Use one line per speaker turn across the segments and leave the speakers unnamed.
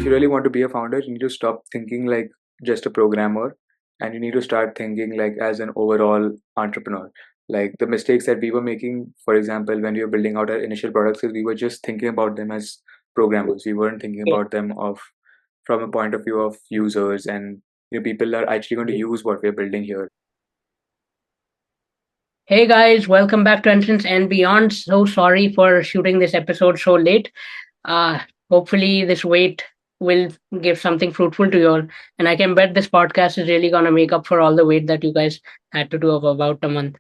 you really want to be a founder, you need to stop thinking like just a programmer, and you need to start thinking like as an overall entrepreneur. Like the mistakes that we were making, for example, when we were building out our initial products, is we were just thinking about them as programmers. We weren't thinking
Okay.
about them of from a point of view of users, and people are actually going to use what we're building here.
Hey guys, welcome back to Entrance and Beyond. So sorry for shooting this episode so late. Uh, Hopefully this wait will give something fruitful to you all. And I can bet this podcast is really gonna make up for all the wait that you guys had to do of about a month.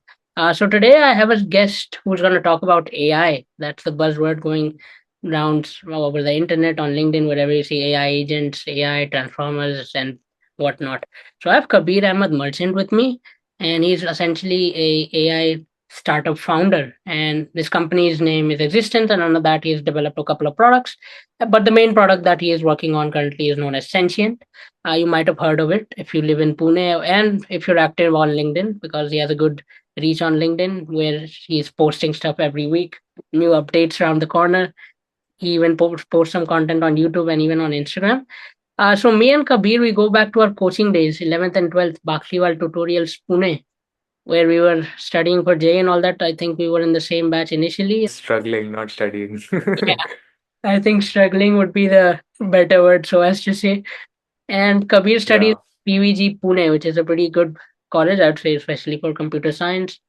So today I have a guest who's gonna talk about AI. That's the buzzword going rounds all over the internet, on LinkedIn, wherever you see AI agents, AI transformers, and whatnot. So I have Kabeer Ahmed Merchant with me, and he's essentially a AI startup founder, and this company's name is Existence, and under that he has developed a couple of products. But the main product that he is working on currently is known as Sentient. You might have heard of it if you live in Pune, and if you're active on LinkedIn, because he has a good reach on LinkedIn where he's posting stuff every week, new updates around the corner. He even posts some content on YouTube and even on Instagram. So me and Kabir, we go back to our coaching days, 11th and 12th, Bakliwal Tutorials, Pune, where we were studying for J and all that. I think we were in the same batch initially.
Struggling, not studying.
Yeah, I think struggling would be the better word, so as to say. And Kabir studies
Yeah,
PVG Pune, which is a pretty good college, I'd say, especially for computer science.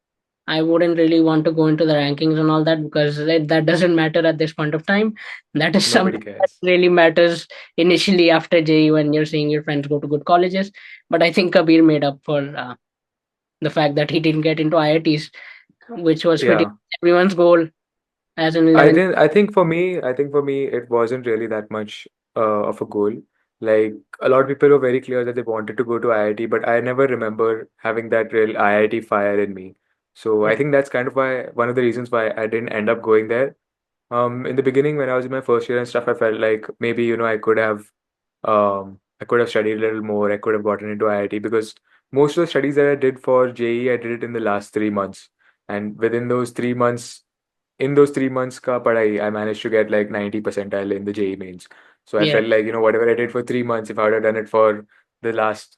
I wouldn't really want to go into the rankings and all that because that doesn't matter at this point of time. That is
nobody
something that
cares.
really matters initially after JE when you're seeing your friends go to good colleges. But I think Kabir made up for the fact that he didn't get into IITs, which was pretty
Yeah.
everyone's goal as an
I
11th.
didn't. I think for me, it wasn't really that much of a goal. Like a lot of people were very clear that they wanted to go to IIT, but I never remember having that real IIT fire in me. So I
Yeah.
think that's kind of why one of the reasons why I didn't end up going there. In the beginning, when I was in my first year and stuff, I felt like maybe I could have studied a little more. I could have gotten into IIT because most of the studies that I did for JE, I did it in the last 3 months, and within those 3 months in those 3 months ka padai, I managed to get like 90 percentile in the JEE mains. So I
Yeah.
felt like, whatever I did for 3 months, if I would have done it for the last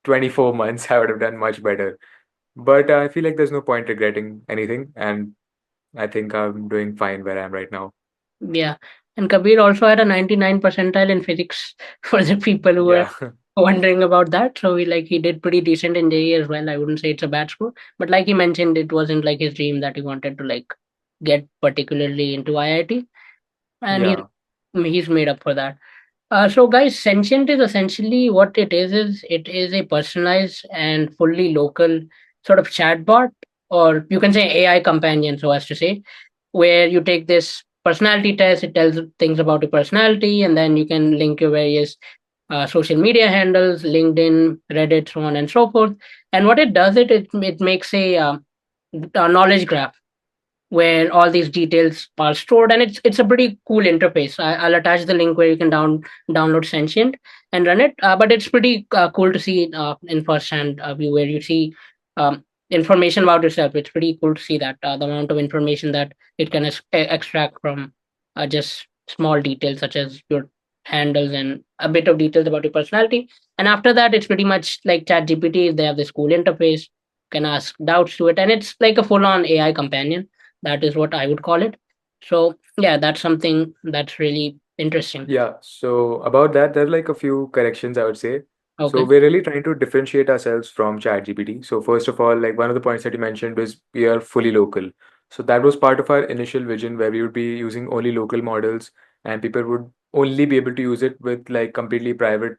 24 months, I would have done much better. But I feel like there's no point regretting anything. And I think I'm doing fine where I am right now.
Yeah. And Kabir also had a 99 percentile in physics for the people who were
Yeah.
wondering about that. So he did pretty decent in JE as well. I wouldn't say it's a bad score. But like he mentioned, it wasn't like his dream that he wanted to get particularly into IIT. And
Yeah.
he's made up for that. So guys, Sentient is essentially what is it is a personalized and fully local sort of chatbot, or you can say AI companion, so as to say, where you take this personality test, it tells things about your personality, and then you can link your various social media handles, LinkedIn, Reddit, so on and so forth. And what it does, it makes a knowledge graph where all these details are stored, and it's a pretty cool interface. I'll attach the link where you can download Sentient and run it. But it's pretty cool to see in first hand view where you see information about yourself. It's pretty cool to see that the amount of information that it can extract from just small details such as your handles and a bit of details about your personality. And after that, it's pretty much like ChatGPT. They have this cool interface. Can ask doubts to it, and it's like a full-on AI companion. That is what I would call it. So yeah, that's something that's really interesting.
Yeah, so about that, there are like a few corrections I would say. So
Okay.
we're really trying to differentiate ourselves from ChatGPT. So first of all, like one of the points that you mentioned was we are fully local. So that was part of our initial vision where we would be using only local models, and people would only be able to use it with like completely private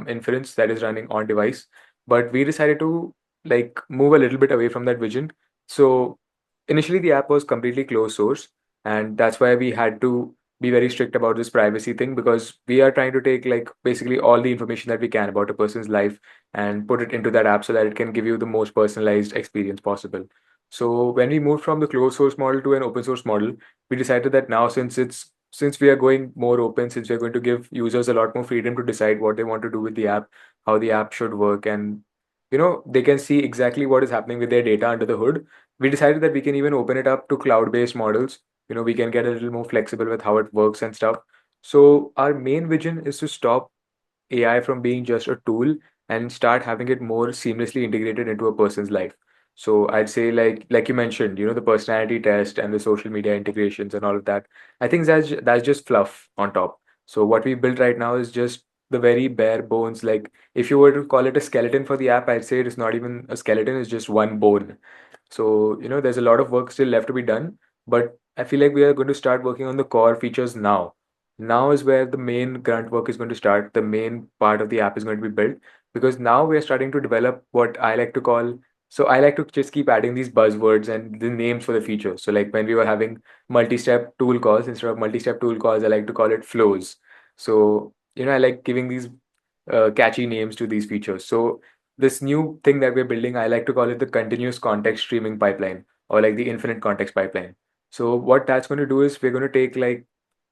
inference that is running on device. But we decided to like move a little bit away from that vision. So initially the app was completely closed source, and that's why we had to be very strict about this privacy thing, because we are trying to take like basically all the information that we can about a person's life and put it into that app so that it can give you the most personalized experience possible. So when we moved from the closed source model to an open source model, we decided that now since we are going more open, since we are going to give users a lot more freedom to decide what they want to do with the app, how the app should work, and they can see exactly what is happening with their data under the hood. We decided that we can even open it up to cloud based models. We can get a little more flexible with how it works and stuff. So our main vision is to stop AI from being just a tool and start having it more seamlessly integrated into a person's life. So I'd say like you mentioned, the personality test and the social media integrations and all of that. I think that's just fluff on top. So what we built right now is just the very bare bones. Like if you were to call it a skeleton for the app, I'd say it is not even a skeleton, it's just one bone. So, there's a lot of work still left to be done, but I feel like we are going to start working on the core features now. Now is where the main grunt work is going to start. The main part of the app is going to be built because now we are starting to develop what I like to call. So I like to just keep adding these buzzwords and the names for the features. So like when we were having multi-step tool calls, instead of multi-step tool calls, I like to call it flows. So, I like giving these catchy names to these features. So this new thing that we're building, I like to call it the continuous context streaming pipeline or like the infinite context pipeline. So what that's going to do is we're going to take like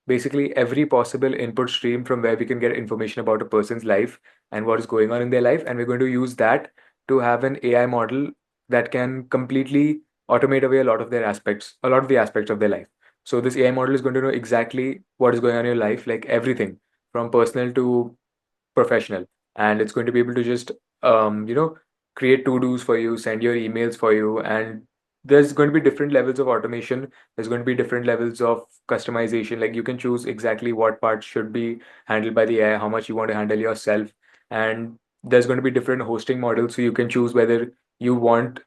basically every possible input stream from where we can get information about a person's life and what is going on in their life, and we're going to use that to have an AI model that can completely automate away a lot of the aspects of their life. So this AI model is going to know exactly what is going on in your life, like everything from personal to professional, and it's going to be able to just um, you know create to-dos for you, send your emails for you, and there's going to be different levels of automation. There's going to be different levels of customization. Like you can choose exactly what parts should be handled by the AI, how much you want to handle yourself, and there's going to be different hosting models, so you can choose whether you want.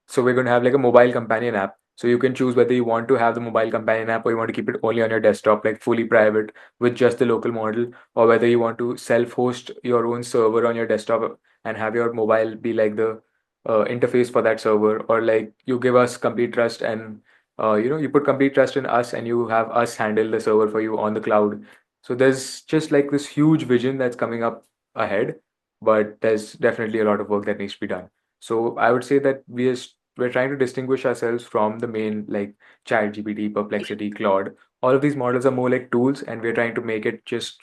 So we're going to have like a mobile companion app, so you can choose whether you want to have the mobile companion app or you want to keep it only on your desktop, like fully private with just the local model, or whether you want to self-host your own server on your desktop and have your mobile be like the interface for that server, or like you give us complete trust and you put complete trust in us and you have us handle the server for you on the cloud. So there's just like this huge vision that's coming up ahead, but there's definitely a lot of work that needs to be done. So I would say that we're trying to distinguish ourselves from the main like ChatGPT, Perplexity, Claude. All of these models are more like tools, and we're trying to make it just,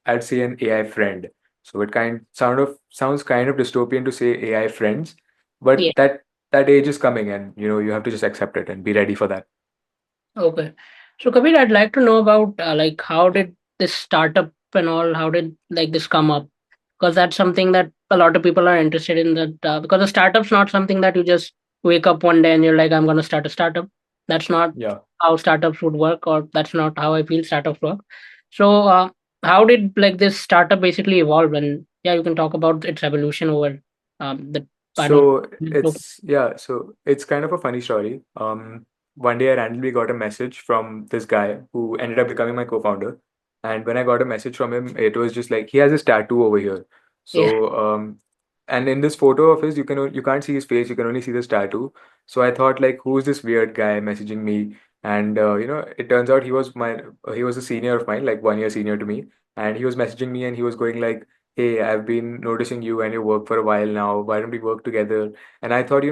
I'd say, an AI friend. So it sounds kind of dystopian to say AI friends,
Yeah.
but that age is coming, and you have to just accept it and be ready for that.
Okay. So Kabir, I'd like to know about like how did this startup and all, how did like this come up? Because that's something that a lot of people are interested in. That because a startup's not something that you just wake up one day and you're like, I'm going to start a startup. That's not
Yeah.
how startups would work, or that's not how I feel startups work. So how did like this startup basically evolve? And yeah, you can talk about its evolution over the I don't.
So it's kind of a funny story. One day I randomly got a message from this guy who ended up becoming my co-founder. And when I got a message from him, it was just like he has this tattoo over here.
Yeah.
So and in this photo of his, you can't see his face, you can only see this tattoo. So I thought like, who's this weird guy messaging me? And it turns out he was a senior of mine, like 1 year senior to me. And he was messaging me and he was going like, hey, I've been noticing you and your work for a while now. Why don't we work together? And I thought,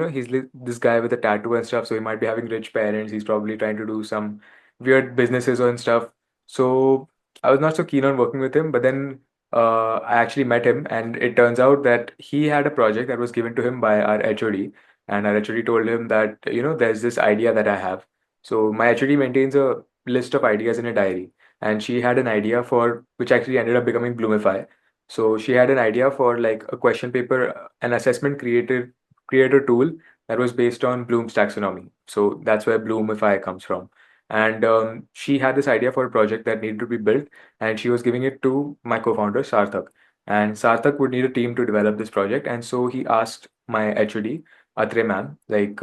this guy with a tattoo and stuff, so he might be having rich parents. He's probably trying to do some weird businesses and stuff. So I was not so keen on working with him. But then I actually met him, and it turns out that he had a project that was given to him by our HOD. And our HOD told him that, there's this idea that I have. So my HOD maintains a list of ideas in a diary. And she had an idea for which actually ended up becoming Bloomify. So she had an idea for like a question paper, an assessment creator tool that was based on Bloom's taxonomy. So that's where Bloomify comes from. And she had this idea for a project that needed to be built, and she was giving it to my co-founder Sarthak. And Sarthak would need a team to develop this project, and so he asked my HOD, Atre ma'am, like,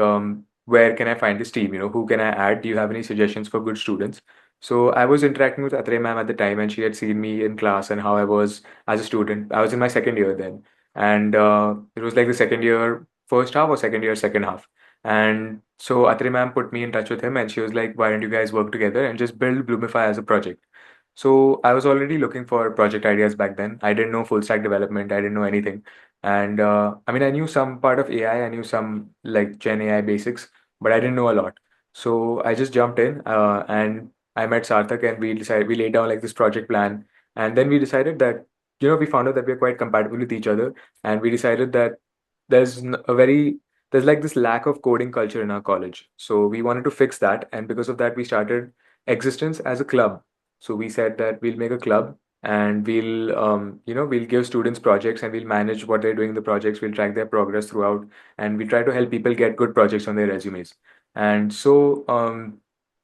where can I find this team? Who can I add? Do you have any suggestions for good students? So I was interacting with Atre ma'am at the time, and she had seen me in class and how I was as a student. I was in my second year then, and it was like the second year first half or second year second half. And so Atri ma'am put me in touch with him, and she was like, "Why don't you guys work together and just build Bloomify as a project?" So I was already looking for project ideas back then. I didn't know full stack development. I didn't know anything, and I mean, I knew some part of AI. I knew some like Gen AI basics, but I didn't know a lot. So I just jumped in, and I met Sarthak, and we laid down like this project plan, and then we decided that we found out that we're quite compatible with each other, and we decided that there's n- a very there's like this lack of coding culture in our college. So we wanted to fix that, and because of that, we started Existence as a club. So we said that we'll make a club and we'll give students projects and we'll manage what they're doing in the projects. We'll track their progress throughout and we try to help people get good projects on their resumes. And so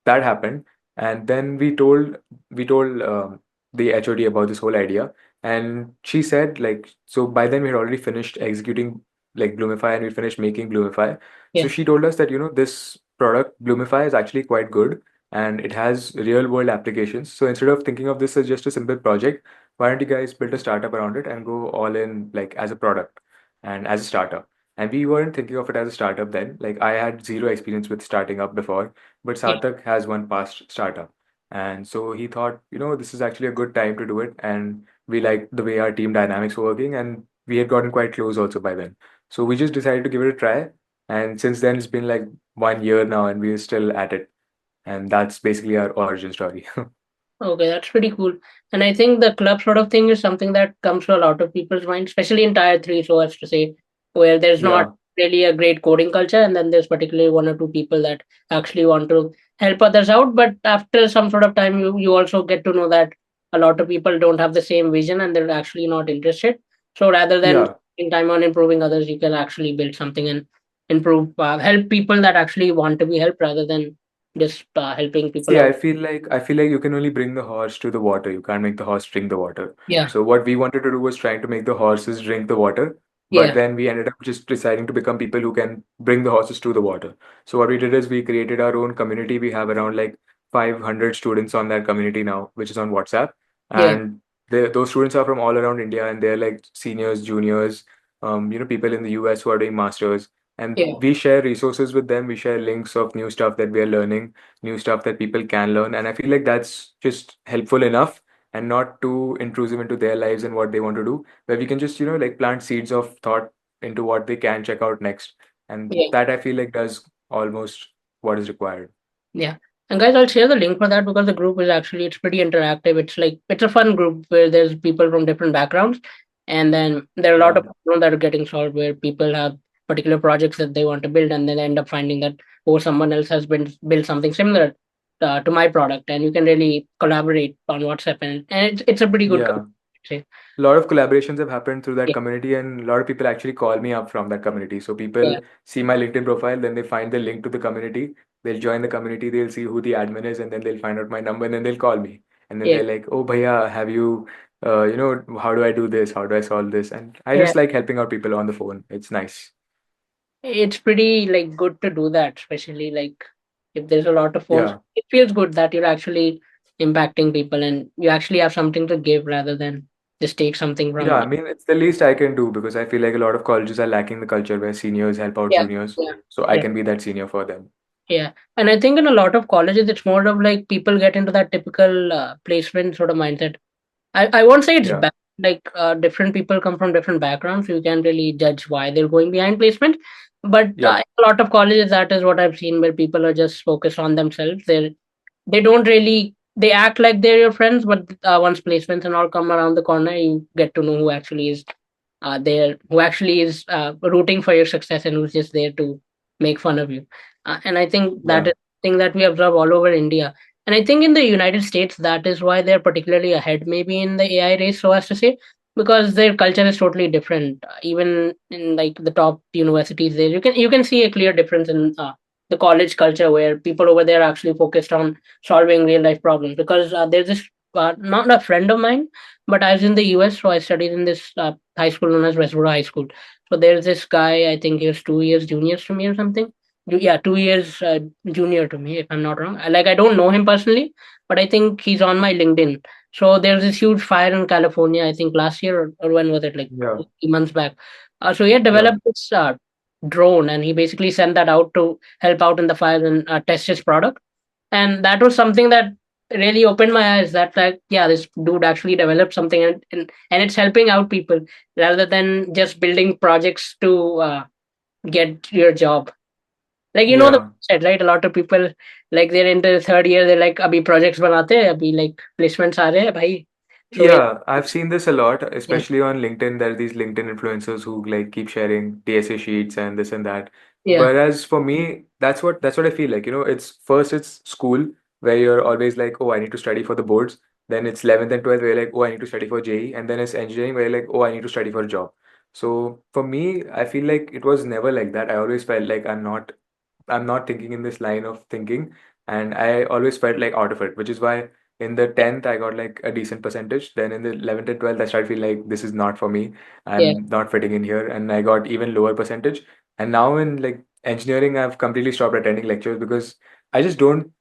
that happened. And then we told the HOD about this whole idea. And she said, like, so by then we had already finished executing like Bloomify and we finished making Bloomify. So
yeah.
she told us that, this product, Bloomify, is actually quite good and it has real world applications. So instead of thinking of this as just a simple project, why don't you guys build a startup around it and go all in like as a product and as a startup? And we weren't thinking of it as a startup then. Like I had zero experience with starting up before, but
Yeah.
Sarthak has one past startup. And so he thought, this is actually a good time to do it. And we liked the way our team dynamics were working and we had gotten quite close also by then. So we just decided to give it a try. And since then, it's been like 1 year now and we're still at it. And that's basically our origin story.
Okay, that's pretty cool. And I think the club sort of thing is something that comes to a lot of people's mind, especially in tier three, so as to say, where there's not
Yeah.
really a great coding culture, and then there's particularly one or two people that actually want to help others out. But after some sort of time, you also get to know that a lot of people don't have the same vision and they're actually not interested. So rather than
Yeah.
spending time on improving others, you can actually build something and help people that actually want to be helped rather than just helping people
See,
out.
I feel like you can only bring the horse to the water. You can't make the horse drink the water.
Yeah,
So what we wanted to do was trying to make the horses drink the water, but
yeah,
then we ended up just deciding to become people who can bring the horses to the water. So what we did is we created our own community. We have around like 500 students on that community now, which is on WhatsApp,
yeah.
and those students are from all around India, and they're like seniors, juniors, people in the US who are doing masters, and
Yeah,
we share resources with them. We share links of new stuff that we are learning, new stuff that people can learn. And I feel like that's just helpful enough and not too intrusive into their lives and what they want to do, where we can just, like plant seeds of thought into what they can check out next. And
yeah,
that I feel like does almost what is required.
yeah. And guys, I'll share the link for that because the group is actually it's pretty interactive. It's a fun group where there's people from different backgrounds, and then there are a lot
Yeah.
of problems that are getting solved where people have particular projects that they want to build, and then end up finding that someone else has been built something similar to my product, and you can really collaborate on WhatsApp, and it's a pretty good
Yeah.
community, I'd say.
A lot of collaborations have happened through that
Yeah,
community, and a lot of people actually call me up from that community. So people
yeah,
see my LinkedIn profile, then they find the link to the community. They'll join the community, they'll see who the admin is, and then they'll find out my number, and then they'll call me. And then
yeah,
they're like, "Oh, bhaiya, have you, how do I do this? How do I solve this?" And I
yeah.
just like helping out people on the phone. It's nice.
It's pretty like good to do that, especially like if there's a lot of phones.
Yeah.
It feels good that you're actually impacting people and you actually have something to give rather than just take something
Yeah,
from.
I mean, it's the least I can do because I feel like a lot of colleges are lacking the culture where seniors help out
Yeah,
juniors.
yeah,
So I
yeah,
can be that senior for them.
yeah. And I think in a lot of colleges, it's more of like people get into that typical placement sort of mindset. I won't say it's
Yeah.
bad. Like different people come from different backgrounds, so you can't really judge why they're going behind placement. But
Yep.
in a lot of colleges, that is what I've seen, where people are just focused on themselves. They don't really they act like they're your friends, but once placements and all come around the corner, you get to know who actually is there, who actually is rooting for your success, and who's just there to make fun of you. And I think that
Yeah.
is thing that we observe all over India. And I think in the United States, that is why they're particularly ahead, maybe in the AI race, so as to say, because their culture is totally different. Even in like the top universities, there you can see a clear difference in the college culture where people over there are actually focused on solving real life problems. Because there's this not a friend of mine, but I was in the US, so I studied in this high school known as Westboro High School. So there's this guy, I think he was 2 years juniors to me or something. Yeah, 2 years junior to me, if I'm not wrong. I don't know him personally, but I think he's on my LinkedIn. So there's this huge fire in California, I think last year or when was it, like
Yeah.
3 months back. So he had
Yeah.
developed this drone and he basically sent that out to help out in the fire and test his product. And that was something that really opened my eyes that like yeah, this dude actually developed something and it's helping out people rather than just building projects to get your job. Like the
Yeah.
said right, a lot of people like they're into the third year, they're like abhi projects banate hain, abhi like placements aa rahe hain bhai. So yeah,
Yeah, I've seen this a lot,
yeah,
especially on LinkedIn. There are these LinkedIn influencers who like keep sharing TSA sheets and this and that.
yeah,
Whereas for me, that's what I feel like. It's first it's school where you're always like, oh, I need to study for the boards. Then it's 11th and 12th where you're like, oh, I need to study for JE. And then it's engineering where you're like, oh, I need to study for a job. So for me, I feel like it was never like that. I always felt like I'm not thinking in this line of thinking, and I always felt like out of it, which is why in the
Yeah.
10th I got like a decent percentage. Then in the 11th and 12th I started feeling like this is not for me.
Yeah.
I'm not fitting in here, and I got even lower percentage. And now in like engineering, I've completely stopped attending lectures because I just don't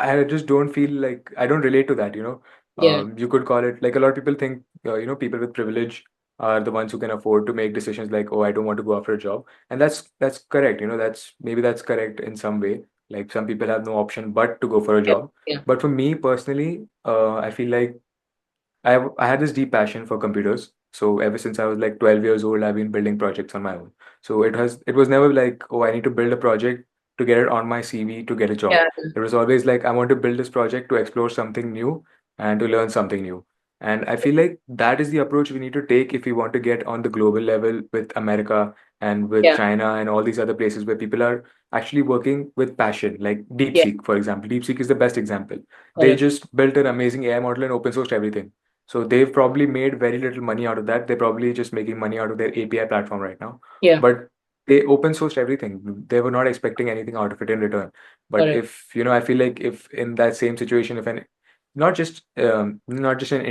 I just don't feel like I don't relate to that, you know.
Yeah.
You could call it like a lot of people think, people with privilege are the ones who can afford to make decisions like, oh, I don't want to go after a job. And that's correct, that's correct in some way. Like some people have no option but to go for a
Yeah.
job.
Yeah.
But for me personally, I feel like I had this deep passion for computers. So ever since I was like 12 years old, I've been building projects on my own. So it was never like, oh, I need to build a project to get it on my CV to get a job.
Yeah.
It was always like I want to build this project to explore something new and to learn something new. And I feel like that is the approach we need to take if we want to get on the global level with America and with
Yeah.
China and all these other places where people are actually working with passion, like
Yeah.
DeepSeek, for example. DeepSeek is the best example. They
Correct.
just built an amazing AI model and open sourced everything. So they've probably made very little money out of that. They're probably just making money out of their API platform right now.
Yeah.
But they open sourced everything. They were not expecting anything out of it in return. But
Correct.
if, I feel like if in that same situation, if an not just an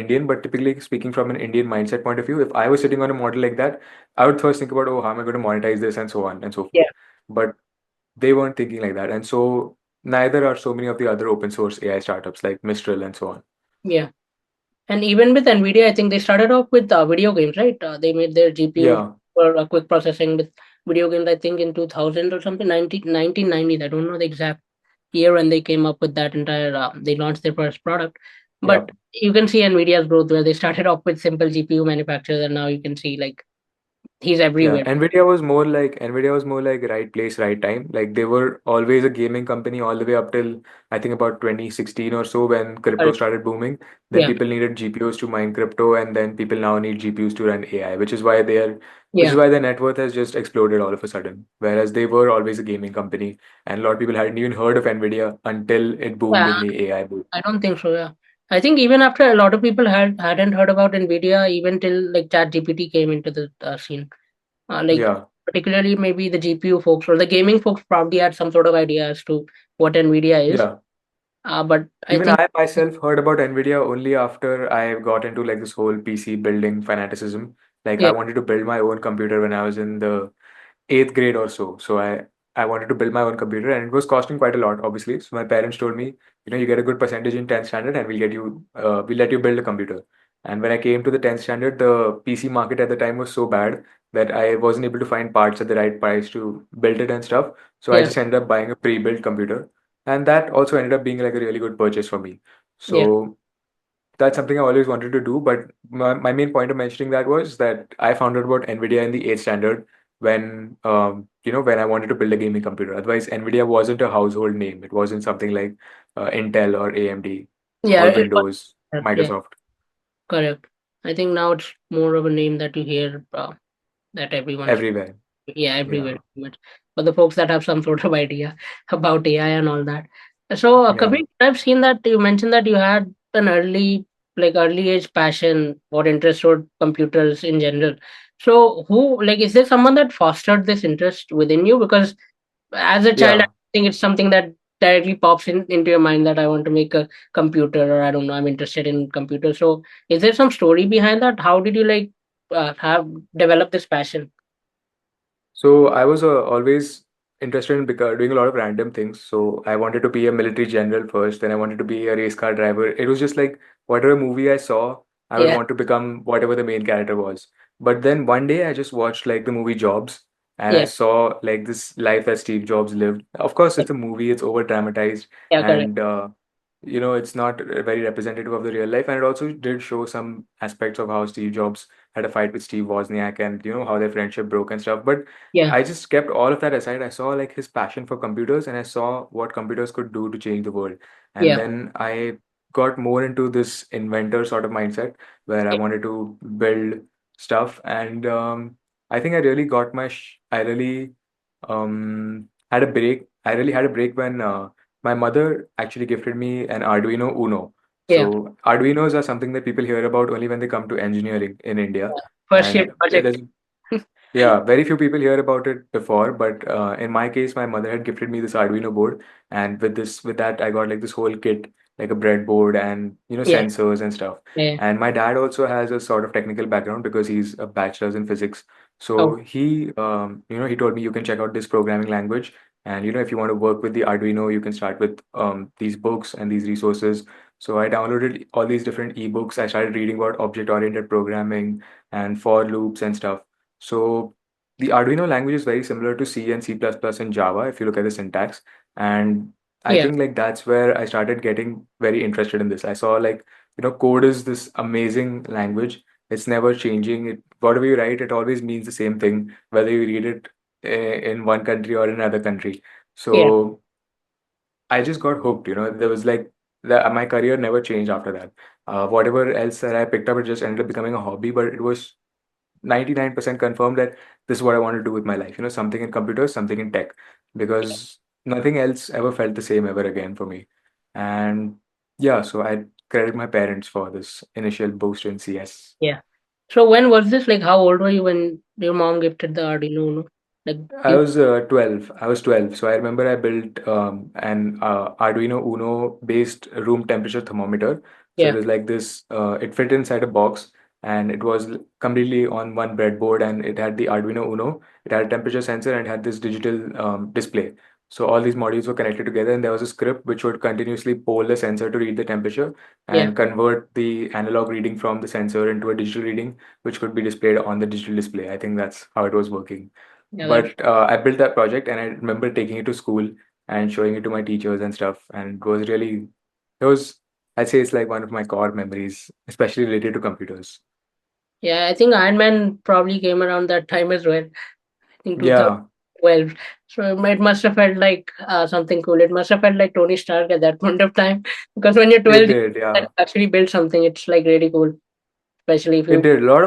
Indian, but typically speaking from an Indian mindset point of view, if I was sitting on a model like that, I would first think about, oh, how am I going to monetize this and so on and so forth.
Yeah.
But they weren't thinking like that. And so neither are so many of the other open source AI startups like Mistral and so on.
Yeah. And even with NVIDIA, I think they started off with video games, right? They made their GPUs
Yeah.
for quick processing with video games, I think in 2000 or something, 1990s. I don't know the exact year when they came up with that entire, they launched their first product.
Yeah.
But you can see NVIDIA's growth where they started off with simple GPU manufacturers, and now you can see like he's
Yeah,
everywhere.
NVIDIA was more like right place, right time. Like they were always a gaming company all the way up till I think about 2016 or so when crypto
Correct.
started booming. Then
Yeah.
people needed GPUs to mine crypto, and then people now need GPUs to run AI, which is
Yeah.
why their net worth has just exploded all of a sudden. Whereas they were always a gaming company, and a lot of people hadn't even heard of NVIDIA until it boomed
Yeah.
in the AI boom.
I don't think so. Yeah. I think even after a lot of people hadn't heard about NVIDIA even till like ChatGPT came into the scene. Like
Yeah.
particularly maybe the GPU folks or the gaming folks probably had some sort of idea as to what NVIDIA is.
Yeah.
But I
Even
think
I myself heard about NVIDIA only after I got into like this whole PC building fanaticism. Like I
yeah,
wanted to build my own computer when I was in the eighth grade or so. So I wanted to build my own computer, and it was costing quite a lot, obviously. So my parents told me, you get a good percentage in 10th standard and we'll let you build a computer. And when I came to the 10th standard, the PC market at the time was so bad that I wasn't able to find parts at the right price to build it and stuff. So I
yeah,
just ended up buying a pre-built computer. And that also ended up being like a really good purchase for me.
yeah,
So that's something I always wanted to do. But my main point of mentioning that was that I found out about NVIDIA in the 8th standard when I wanted to build a gaming computer. Otherwise, NVIDIA wasn't a household name. It wasn't something like Intel or AMD
yeah.
or
It was
Windows,
yeah,
Microsoft.
correct. I think now it's more of a name that you hear that everyone's
Everywhere.
yeah everywhere
Yeah.
pretty much. For the folks that have some sort of idea about AI and all that. So,
Yeah.
Kabir, I've seen that you mentioned that you had an early age passion or interest toward computers in general. So, is there someone that fostered this interest within you? Because as a child, I
Yeah.
think it's something that directly pops into your mind that I want to make a computer, or I don't know, I'm interested in computers. So, is there some story behind that? How did you have developed this passion?
So I was always interested in doing a lot of random things. So I wanted to be a military general first, then I wanted to be a race car driver. It was just like whatever movie I saw, I would
Yeah,
want to become whatever the main character was. But then one day I just watched like the movie Jobs, and I
yeah,
saw like this life that Steve Jobs lived. Of course, it's a movie, it's over dramatized,
yeah, correct.
and it's not very representative of the real life. And it also did show some aspects of how Steve Jobs had a fight with Steve Wozniak and how their friendship broke and stuff. But
Yeah,
I just kept all of that aside. I saw like his passion for computers and I saw what computers could do to change the world. And
yeah,
then I got more into this inventor sort of mindset where I
yeah,
wanted to build stuff. And I think I really got I really had a break. I really had a break when my mother actually gifted me an Arduino Uno.
Yeah.
So Arduinos are something that people hear about only when they come to engineering in India,
First year
and
project.
there's yeah, very few people hear about it before, but in my case, my mother had gifted me this Arduino board, and with that, I got like this whole kit, like a breadboard and
Yeah.
sensors and stuff.
Yeah.
And my dad also has a sort of technical background because he's a bachelor's in physics. So
Oh,
he told me you can check out this programming language, and if you want to work with the Arduino, you can start with these books and these resources. So I downloaded all these different ebooks. I started reading about object-oriented programming and for loops and stuff. So the Arduino language is very similar to C and C++ plus plus and Java if you look at the syntax. And I
yeah.
think like that's where I started getting very interested in this. I saw like, code is this amazing language. It's never changing. Whatever you write, it always means the same thing, whether you read it in one country or in another country.
Yeah.
So I just got hooked. There was like my career never changed after that. Whatever else that I picked up, it just ended up becoming a hobby, but it was 99% confirmed that this is what I want to do with my life. Something in computers, something in tech, because nothing else ever felt the same ever again for me. And yeah, so I credit my parents for this initial boost in CS.
Yeah. So when was this? Like, how old were you when your mom gifted the Arduino Uno? Like,
I
you.
was 12. I was 12. So I remember I built an Arduino Uno based room temperature thermometer. So it
Yeah.
was like this, it fit inside a box and it was completely on one breadboard and it had the Arduino Uno. It had a temperature sensor and it had this digital display. So all these modules were connected together and there was a script which would continuously poll the sensor to read the temperature
Yeah.
and convert the analog reading from the sensor into a digital reading, which could be displayed on the digital display. I think that's how it was working.
Yeah. That's.
But I built that project and I remember taking it to school and showing it to my teachers and stuff. And it was, I'd say it's like one of my core memories, especially related to computers.
Yeah. I think Iron Man probably came around that time as well. I think
Yeah,
2012. So it must have felt like something cool. It must have felt like Tony Stark at that point of time. Because when you're
it
12, you
did.
can
Yeah,
actually build something. It's like really cool, especially if
it
you.
did. A lot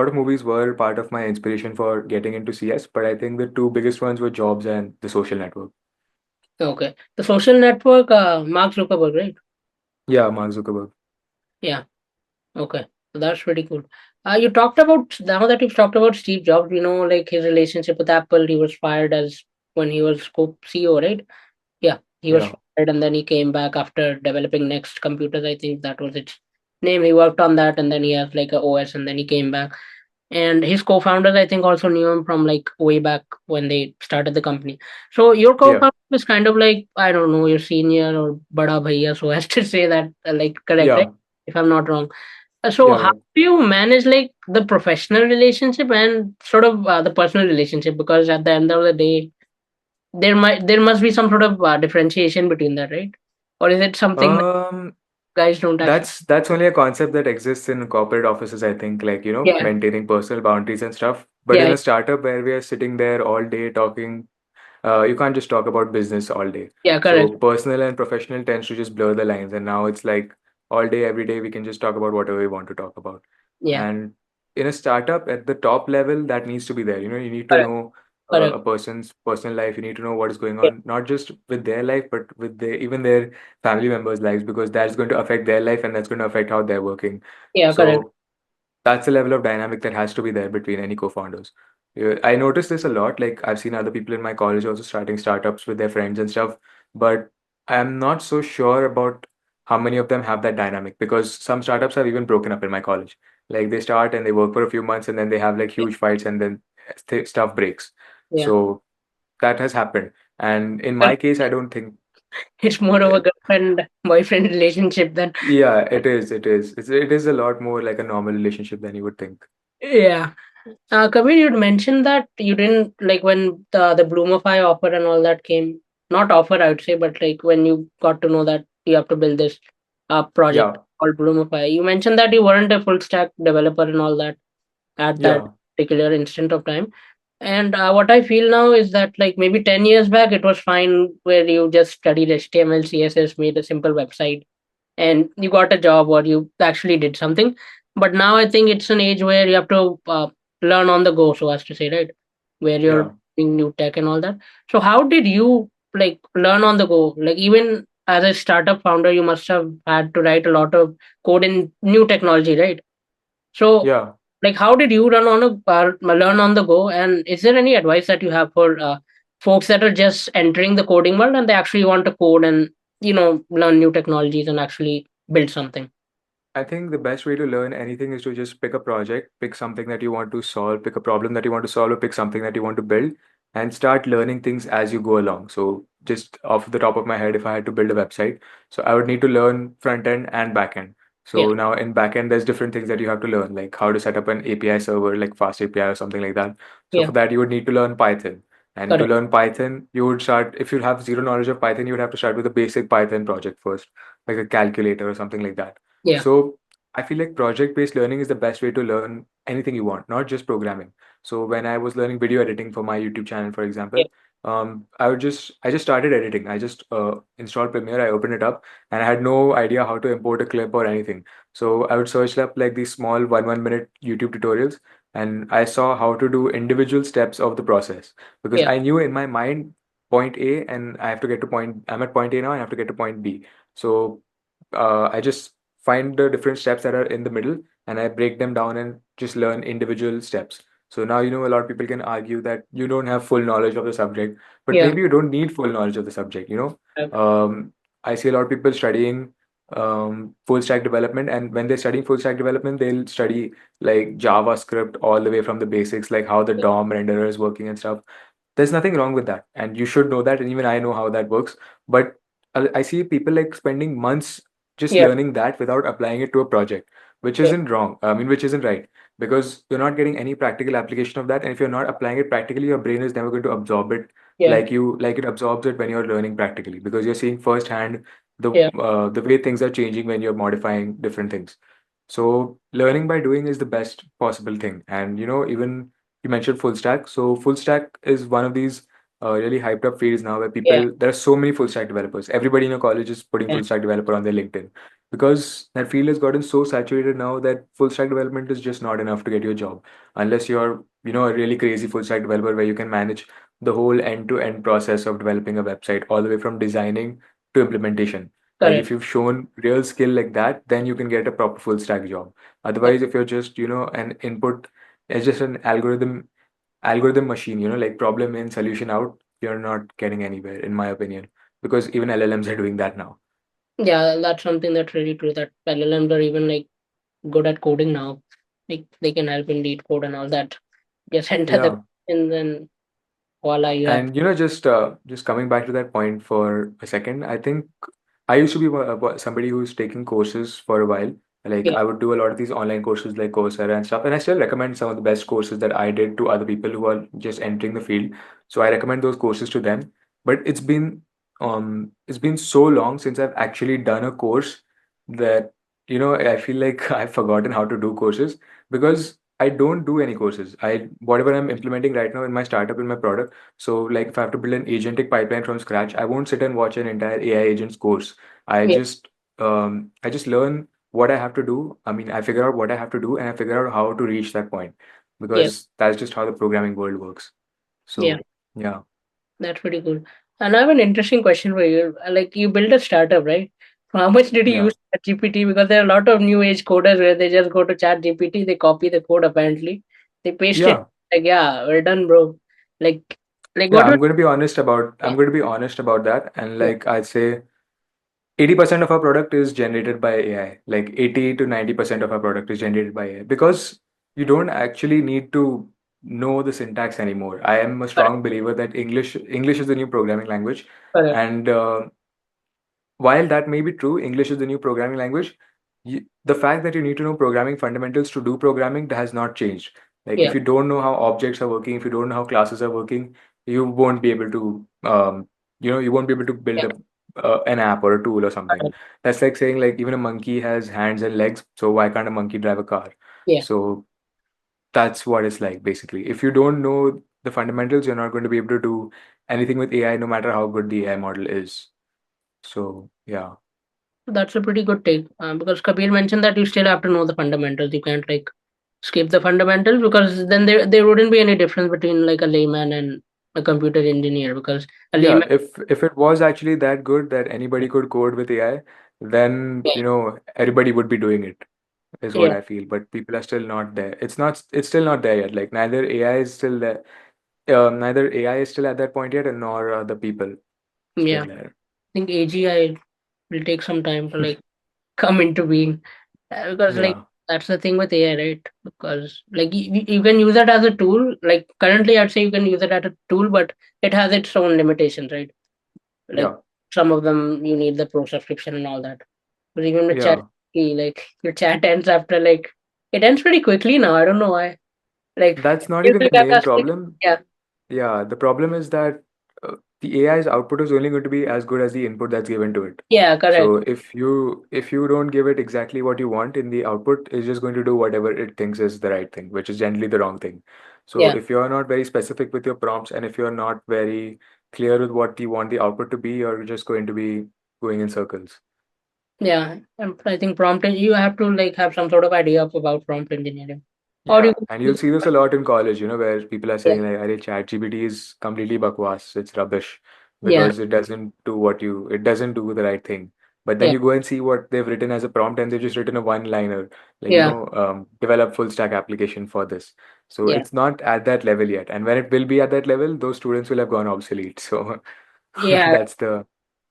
of movies were part of my inspiration for getting into CS, but I think the two biggest ones were Jobs and The Social Network.
Okay. The social network, Mark Zuckerberg, right?
Yeah, Mark Zuckerberg.
Yeah. Okay, so that's pretty cool. You talked about now that you've talked about Steve Jobs, like his relationship with Apple. He was fired as when he was co-CEO, right? Yeah, he was
Yeah,
fired and then he came back after developing Next Computers. I think that was its name. He worked on that and then he has like a OS and then he came back. And his co-founders, I think, also knew him from like way back when they started the company. So your
yeah,
co-founder is kind of like, I don't know, your senior or bada bhaiya, so as to say that, like, correct, right?
yeah,
If I'm not wrong. So
yeah,
how
yeah.
do you manage like the professional relationship and sort of the personal relationship? Because at the end of the day, there must be some sort of differentiation between that, right? Or is it something that
Um,
guys don't actually?
that's only a concept that exists in corporate offices, I think, like,
Yeah,
maintaining personal boundaries and stuff. But in
yeah,
a startup where we are sitting there all day talking, you can't just talk about business all day.
yeah,
So
correct.
personal and professional tends to just blur the lines. And now it's like all day, every day, we can just talk about whatever we want to talk about.
Yeah,
And in a startup at the top level, that needs to be there. You need to
correct,
know
correct.
a person's personal life. You need to know what is going
Yeah,
on, not just with their life, but with even their family members' lives, because that's going to affect their life and that's going to affect how they're working.
yeah, correct.
So that's the level of dynamic that has to be there between any co-founders. Yeah, I noticed this a lot. Like I've seen other people in my college also starting startups with their friends and stuff, but I'm not so sure about how many of them have that dynamic because some startups have even broken up in my college. Like they start and they work for a few months and then they have like
Yeah,
huge fights and then stuff breaks.
yeah.
So that has happened. And in
But
my case, I don't think.
it's more of
uh,
a girlfriend boyfriend relationship than.
Yeah, it is. It is. It is a lot more like a normal relationship than you would think.
Yeah. Kabir, you'd mentioned that you didn't like when the Bloomify offer and all that came. Not offer, I would say, but like when you got to know that you have to build this project
Yeah,
called Bloomify. You mentioned that you weren't a full stack developer and all that at that
yeah,
particular instant of time. And what I feel now is that like maybe 10 years back it was fine where you just studied HTML, CSS, made a simple website and you got a job or you actually did something. But now I think it's an age where you have to learn on the go, so as to say, right? Where you're
yeah.
doing new tech and all that. So how did you like learn on the go? Like even as a startup founder, you must have had to write a lot of code in new technology, right? So,
Yeah,
like, how did you learn on the go? And is there any advice that you have for folks that are just entering the coding world and they actually want to code and learn new technologies and actually build something?
I think the best way to learn anything is to just pick a project, pick something that you want to solve, pick a problem that you want to solve, or pick something that you want to build, and start learning things as you go along. So, just off the top of my head, if I had to build a website, so I would need to learn front end and back end.
Yeah,
So now in back end, there's different things that you have to learn, like how to set up an API server, like fast API or something like that. So
yeah,
for that, you would need to learn Python. And to
correct.
learn Python, you would start, if you have zero knowledge of Python, you would have to start with a basic Python project first, like a calculator or something like that.
Yeah,
So I feel like project-based learning is the best way to learn anything you want, not just programming. So when I was learning video editing for my YouTube channel, for
yeah,
example, I just started editing. I just installed Premiere, I opened it up, and I had no idea how to import a clip or anything. So I would search up like these small one minute YouTube tutorials, and I saw how to do individual steps of the process because
yeah,
I knew in my mind point A and I have to get to point. I'm at point A now. I have to get to point B. So I just find the different steps that are in the middle and I break them down and just learn individual steps. So now, a lot of people can argue that you don't have full knowledge of the subject, but
yeah,
maybe you don't need full knowledge of the subject. I see a lot of people studying full stack development, and when they're studying full stack development, they'll study like JavaScript all the way from the basics, like how the
yeah,
DOM renderer is working and stuff. There's nothing wrong with that, and you should know that, and even I know how that works. But I see people like spending months just
yeah,
learning that without applying it to a project, which
yeah,
isn't wrong. I mean, which isn't right, because you're not getting any practical application of that, and if you're not applying it practically, your brain is never going to absorb it
yeah,
like it absorbs it when you're learning practically, because you're seeing firsthand
yeah,
the way things are changing when you're modifying different things. So learning by doing is the best possible thing. And even you mentioned full stack. So full stack is one of these really hyped up fields now where
yeah,
there are so many full stack developers. Everybody in your college is putting
yeah,
full stack developer on their LinkedIn because that field has gotten so saturated now that full stack development is just not enough to get you a job unless you're, a really crazy full stack developer where you can manage the whole end to end process of developing a website all the way from designing to implementation. Like
correct.
if you've shown real skill like that, then you can get a proper full stack job.
Yeah,
Otherwise, if you're just, an input, it's just an algorithm machine, like problem in, solution out, you're not getting anywhere, in my opinion. Because even LLMs are doing that now.
yeah, that's something that's really true. That LLMs are even like good at coding now. Like they can help in lead code and all that. Just enter the
Yeah.
and then voila, you have.
And just coming back to that point for a second, I think I used to be somebody who's taking courses for a while. Like
Yeah,
I would do a lot of these online courses like Coursera and stuff, and I still recommend some of the best courses that I did to other people who are just entering the field. So I recommend those courses to them. But it's been so long since I've actually done a course that I feel like I've forgotten how to do courses because I don't do any courses. Whatever I'm implementing right now in my startup in my product. So, like, if I have to build an agentic pipeline from scratch, I won't sit and watch an entire AI agents course. I
yeah,
just, I just learn what I have to do. I mean, I figure out what I have to do, and I figure out how to reach that point,
yeah,
because that's just how the programming world works.
yeah.
So, yeah,
That's pretty cool. And I have an interesting question for you. Like you built a startup, right? So how much did you
yeah,
use ChatGPT? Because there are a lot of new age coders where they just go to ChatGPT, they copy the code apparently, they paste it.
yeah,
Like yeah, we're done, bro. Like like
yeah.
what was
I'm
yeah,
going to be honest about that, and
yeah,
like I'd say 80% of our product is generated by AI. Like 80 to 90% of our product is generated by AI because you don't actually need to know the syntax anymore. I am a
correct,
strong believer that English is the new programming language,
correct,
and while that may be true, English is the new programming language. The fact that you need to know programming fundamentals to do programming has not changed. Like
yeah,
if you don't know how objects are working, if you don't know how classes are working, you won't be able to, you won't be able to build
yeah,
an app or a tool or something.
correct,
That's like saying like even a monkey has hands and legs, so why can't a monkey drive a car?
yeah.
So that's what it's like basically. If you don't know the fundamentals, you're not going to be able to do anything with AI, no matter how good the AI model is. So yeah.
That's a pretty good take. Because Kabir mentioned that you still have to know the fundamentals. You can't like skip the fundamentals because then there wouldn't be any difference between like a layman and a computer engineer, because a
Yeah,
layman.
if it was actually that good that anybody could code with AI, then
Yeah,
everybody would be doing it, is what
yeah,
I feel. But people are still not there. It's still not there yet. Like neither AI is still there. Neither AI is still at that point yet, and nor are the people
yeah.
still
I
there.
think AGI will take some time to like come into being. Because like
Yeah,
that's the thing with AI, right? Because like you can use it as a tool. Like currently, I'd say you can use it as a tool, but it has its own limitations, right? Like
yeah,
some of them you need the pro subscription and all that. But even with chat,
yeah.
like your chat ends after like it ends pretty quickly now. I don't know why. Like
That's not
it
even
usually
the
kept
main
us like,
problem.
yeah,
Yeah, the problem is that the AI's output is only going to be as good as the input that's given to it.
yeah, correct,
So if you don't give it exactly what you want in the output, it's just going to do whatever it thinks is the right thing, which is generally the wrong thing. So
yeah,
if you're not very specific with your prompts and if you're not very clear with what you want the output to be, you're just going to be going in circles.
yeah. And I think you have to like have some sort of idea about prompt engineering, or you
Yeah, and you'll see this a lot in college, where people are
yeah,
saying like, "Arey, ChatGPT is completely bakwas, it's rubbish,"
yeah,
because it doesn't do the right thing. But then
yeah,
you go and see what they've written as a prompt, and they've just written a one-liner, like,
yeah,
develop full stack application for this. So
yeah,
it's not at that level yet, and when it will be at that level, those students will have gone obsolete. So
yeah.
that's the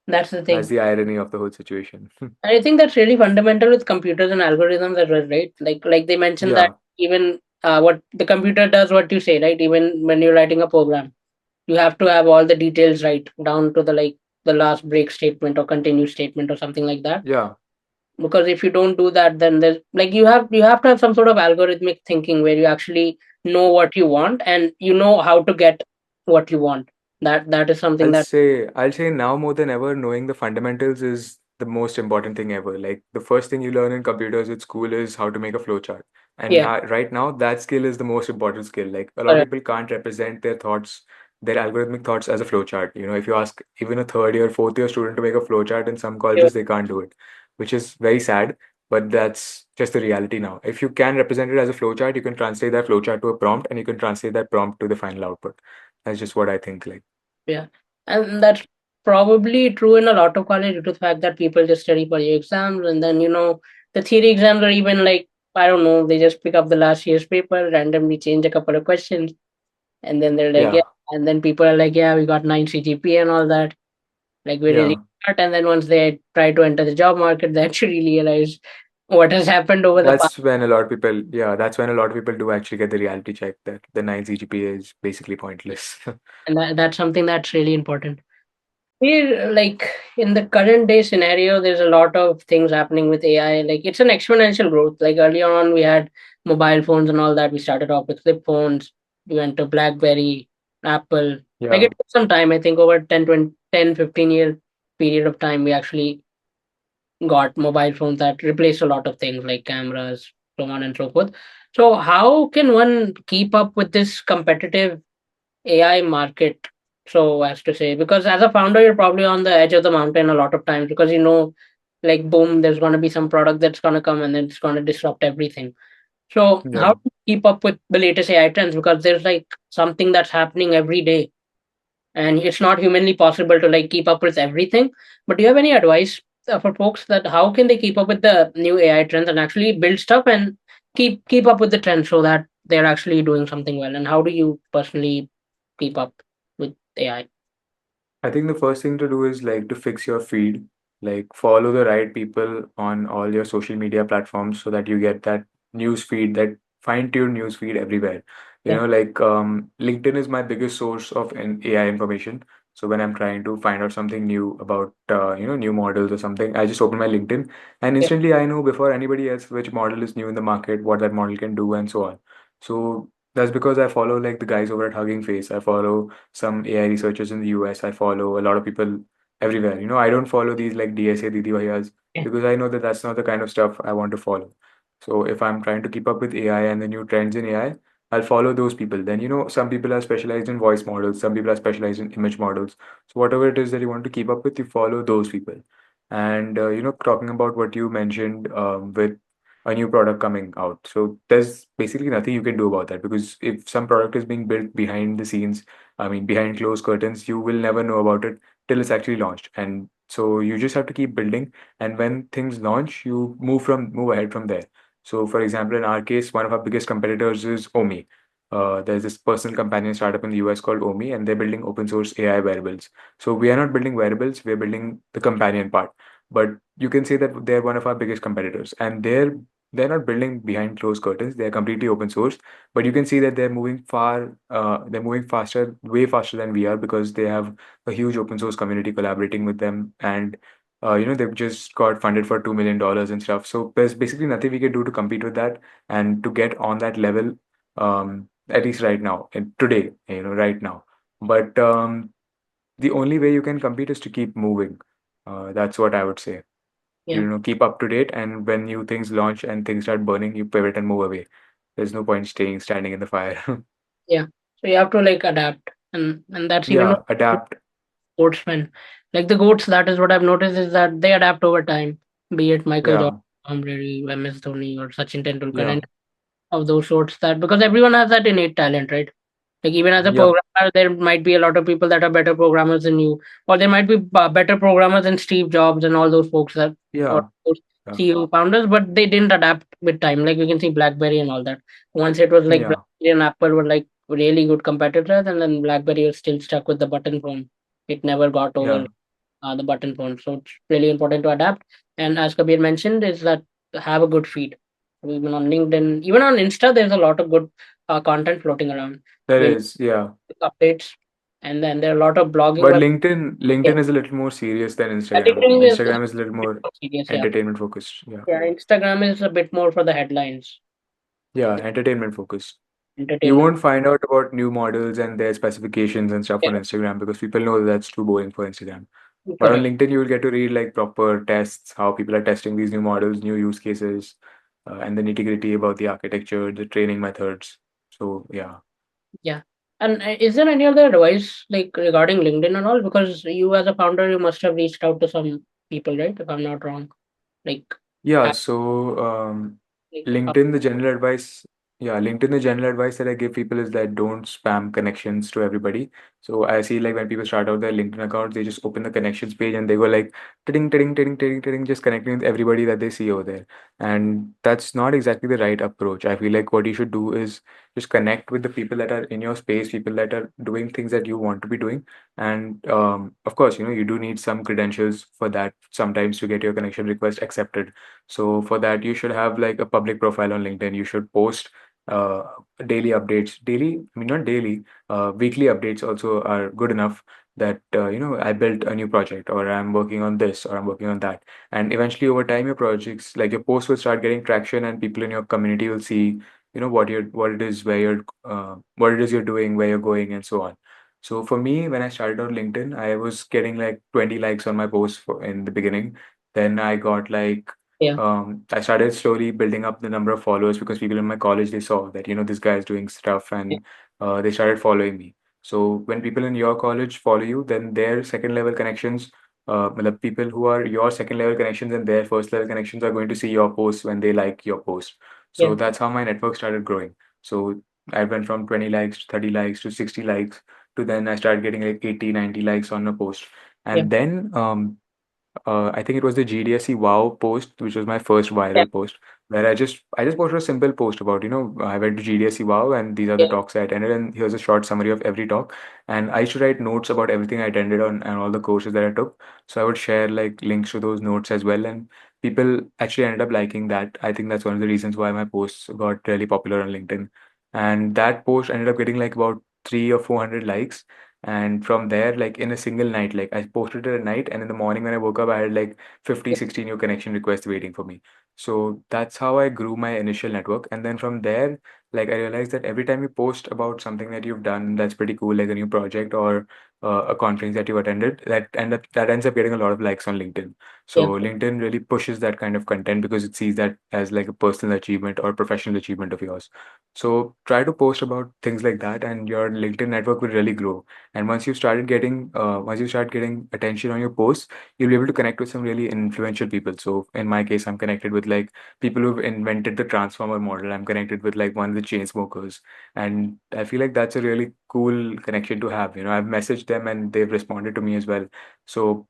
That's the
that's
thing.
the irony of the whole situation.
And I think that's really fundamental with computers and algorithms as well, right? Like they mentioned that
Yeah,
even what the computer does, what you say, right? Even when you're writing a program, you have to have all the details right down to the like the last break statement or continue statement or something like that.
yeah.
Because if you don't do that, then there's like you have to have some sort of algorithmic thinking where you actually know what you want and you know how to get what you want. That is something that
I'll say now more than ever, knowing the fundamentals is the most important thing ever. Like the first thing you learn in computers at school is how to make a flowchart. And
yeah,
now, right now, that skill is the most important skill. Like a lot of
correct,
people can't represent their thoughts, their algorithmic thoughts as a flowchart. If you ask even a third year, fourth year student to make a flowchart in some
yeah,
colleges, they can't do it, which is very sad. But that's just the reality now. If you can represent it as a flowchart, you can translate that flowchart to a prompt, and you can translate that prompt to the final output. That's just what I think. Like,
yeah. And that's probably true in a lot of college due to the fact that people just study for your exams and then the theory exams are even like I don't know, they just pick up the last year's paper, randomly change a couple of questions, and then they're like, yeah,
yeah.
and then people are like, yeah, we got 9 CGPA and all that. Like we're really
Yeah,
smart. And then once they try to enter the job market, they actually realize what has happened over the past.
that's when a lot of people do actually get the reality check that the 9 CGPA is basically pointless.
And that's something that's really important. We're like in the current day scenario, there's a lot of things happening with AI. Like it's an exponential growth. Like early on, we had mobile phones and all that. We started off with flip phones. We went to BlackBerry, Apple. Like it
Yeah,
took some time. I think over 10, 20, 10, 15 year period of time, we actually got mobile phones that replaced a lot of things like cameras, so on and so forth. So how can one keep up with this competitive AI market, so as to say? Because as a founder, you're probably on the edge of the mountain a lot of times because like boom, there's going to be some product that's going to come and then it's going to disrupt everything. So how
yeah.
do you keep up with the latest AI trends? Because there's like something that's happening every day, and it's not humanly possible to like keep up with everything. But do you have any advice for folks that how can they keep up with the new AI trends and actually build stuff and keep up with the trends so that they're actually doing something well? And how do you personally keep up with AI?
I think the first thing to do is like to fix your feed, like follow the right people on all your social media platforms so that you get that news feed, that fine-tuned news feed everywhere.
Yeah,
Like LinkedIn is my biggest source of AI information. So when I'm trying to find out something new about new models or something, I just open my LinkedIn and
yeah,
instantly I know before anybody else which model is new in the market, what that model can do, and so on. So that's because I follow like the guys over at Hugging Face. I follow some AI researchers in the US. I follow a lot of people everywhere. I don't follow these like DSA Didi Bhaiyas
yeah,
because I know that that's not the kind of stuff I want to follow. So if I'm trying to keep up with AI and the new trends in AI, I'll follow those people. Then, some people are specialized in voice models, some people are specialized in image models. So whatever it is that you want to keep up with, you follow those people. And, talking about what you mentioned with a new product coming out. So there's basically nothing you can do about that because if some product is being built behind the scenes I mean, behind closed curtains, you will never know about it till it's actually launched. And so you just have to keep building. And when things launch, you move ahead from there. So, for example, in our case, one of our biggest competitors is Omi. There's this personal companion startup in the US called Omi, and they're building open source AI wearables. So we are not building wearables; we're building the companion part. But you can say that they're one of our biggest competitors, and they're not building behind closed curtains. They're completely open source, but you can see that they're moving faster, way faster than we are, because they have a huge open source community collaborating with them. And they've just got funded for $2 million and stuff. So there's basically nothing we can do to compete with that and to get on that level, at least right now and today, right now. But the only way you can compete is to keep moving. That's what I would say.
Yeah,
Keep up to date, and when new things launch and things start burning, you pivot and move away. There's no point standing in the fire.
yeah. So you have to like adapt, and that's even
Yeah, adapt.
sportsmen. Like the goats, that is what I've noticed is that they adapt over time. Be it Michael Jordan,
Yeah,
Tom Brady, MS Dhoni, or Sachin Tendulkar,
yeah,
and of those sorts. That because everyone has that innate talent, right? Like even as a
yeah,
programmer, there might be a lot of people that are better programmers than you, or there might be better programmers than Steve Jobs and all those folks that, or
yeah,
those
yeah,
CEO founders, but they didn't adapt with time. Like we can see BlackBerry and all that. Once it was like
yeah,
BlackBerry and Apple were like really good competitors, and then BlackBerry was still stuck with the button phone. It never got over
yeah.
the button phone. So it's really important to adapt. And as Kabir mentioned, is that have a good feed. Even on LinkedIn, even on Insta, there's a lot of good content floating around.
There
Really
is, yeah.
updates, and then there are a lot of blogging
But
web. Yeah,
LinkedIn is a little more serious than Instagram.
editing is
Instagram is a little more
serious. Yeah,
entertainment focused. Yeah,
yeah. Instagram is a bit more for the headlines,
yeah, entertainment focused. You
entertainment.
won't find out about new models and their specifications and stuff
Yeah,
on Instagram because people know that's too boring for Instagram. But on
correct.
LinkedIn, you will get to read like proper tests, how people are testing these new models, new use cases, and the nitty-gritty about the architecture, the training methods. So yeah.
Yeah. And is there any other advice like regarding LinkedIn and all? Because you as a founder, you must have reached out to some people, right? If I'm not wrong, like
Yeah,
have
so
like how,
LinkedIn, the general advice, yeah, LinkedIn, the general advice that I give people is that don't spam connections to everybody. So I see like when people start out their LinkedIn account, they just open the connections page and they go like ting ting ting ting ting, just connecting with everybody that they see over there. And that's not exactly the right approach. I feel like what you should do is just connect with the people that are in your space, people that are doing things that you want to be doing. And of course, you do need some credentials for that sometimes to get your connection request accepted. So for that, you should have like a public profile on LinkedIn. You should post uh, daily updates. Daily, I mean not daily. Weekly updates also are good enough that I built a new project, or I'm working on this, or I'm working on that. And eventually, over time, your projects, like your posts, will start getting traction, and people in your community will see what it is, what it is you're doing, where you're going, and so on. So for me, when I started on LinkedIn, I was getting like 20 likes on my posts in the beginning. Then I got like
yeah,
I started slowly building up the number of followers because people in my college, they saw that this guy is doing stuff,
yeah,
and they started following me. So when people in your college follow you, then their second level connections, the people who are your second level connections and their first level connections are going to see your posts when they like your post.
yeah,
So that's how my network started growing. So I went from 20 likes to 30 likes to 60 likes to then I started getting like 80, 90 likes on a post.
yeah,
And then I think it was the GDSC Wow post, which was my first
yeah,
viral post, where I just posted a simple post about, I went to GDSC Wow and these are the
yeah,
talks I attended, and here's a short summary of every talk. And I used to write notes about everything I attended on and all the courses that I took. So I would share like links to those notes as well, and people actually ended up liking that. I think that's one of the reasons why my posts got really popular on LinkedIn. And that post ended up getting like about 300 or 400 likes. And from there, like in a single night, like I posted it at night, and in the morning when I woke up, I had like 50,
yeah,
60 new connection requests waiting for me. So that's how I grew my initial network. And then from there, like I realized that every time you post about something that you've done that's pretty cool, like a new project or a conference that you attended, that ends up getting a lot of likes on LinkedIn. So
yeah,
LinkedIn really pushes that kind of content because it sees that as like a personal achievement or professional achievement of yours. So try to post about things like that, and your LinkedIn network will really grow. And once you start getting attention on your posts, you'll be able to connect with some really influential people. So in my case, I'm connected with like people who've invented the transformer model. I'm connected with like one of the chain smokers. And I feel like that's a really cool connection to have. I've messaged them and they've responded to me as well. So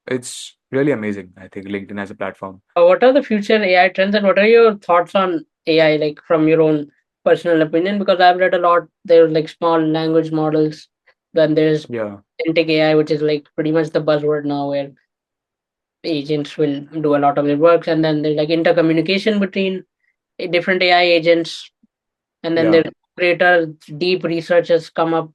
it's really amazing, I think, LinkedIn as a platform.
What are the future AI trends, and what are your thoughts on AI, like from your own personal opinion? Because I've read a lot. There's like small language models, then there's
Yeah.
agentic AI, which is like pretty much the buzzword now, where agents will do a lot of their works, and then there's like intercommunication between different AI agents, and then
Yeah.
there's greater deep research has come up.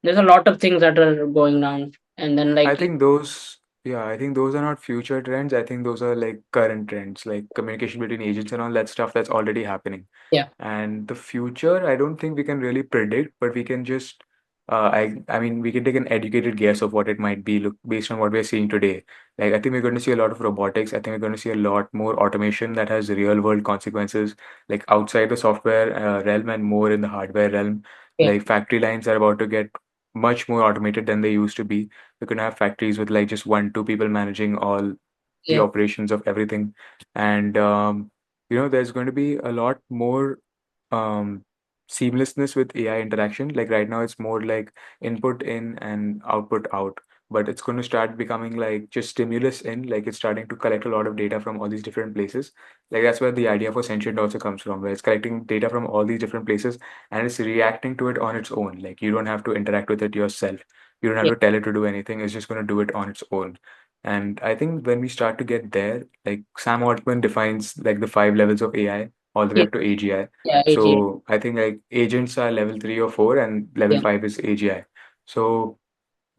There's a lot of things that are going on, and then
I
like
think those, yeah, I think those are not future trends. I think those are like current trends, like communication between agents and all that stuff that's already happening.
yeah,
And the future, I don't think we can really predict, but we can just, I mean, we can take an educated guess of what it might be, look based on what we're seeing today. Like, I think we're going to see a lot of robotics. I think we're going to see a lot more automation that has real world consequences, like outside the software realm and more in the hardware realm.
yeah,
Like factory lines are about to get much more automated than they used to be. We're going to have factories with like just one, two people managing all the
yeah,
operations of everything. And there's going to be a lot more um, seamlessness with AI interaction. Like right now, it's more like input in and output out. But it's going to start becoming like just stimulus in, like it's starting to collect a lot of data from all these different places. Like that's where the idea for Sentient also comes from, where it's collecting data from all these different places and it's reacting to it on its own. Like you don't have to interact with it yourself. You don't have
yeah,
to tell it to do anything. It's just going to do it on its own. And I think when we start to get there, like Sam Altman defines like the five levels of AI all the way
yeah,
up to AGI.
yeah, AGI,
So I think like agents are level three or four, and level
yeah,
five is AGI. So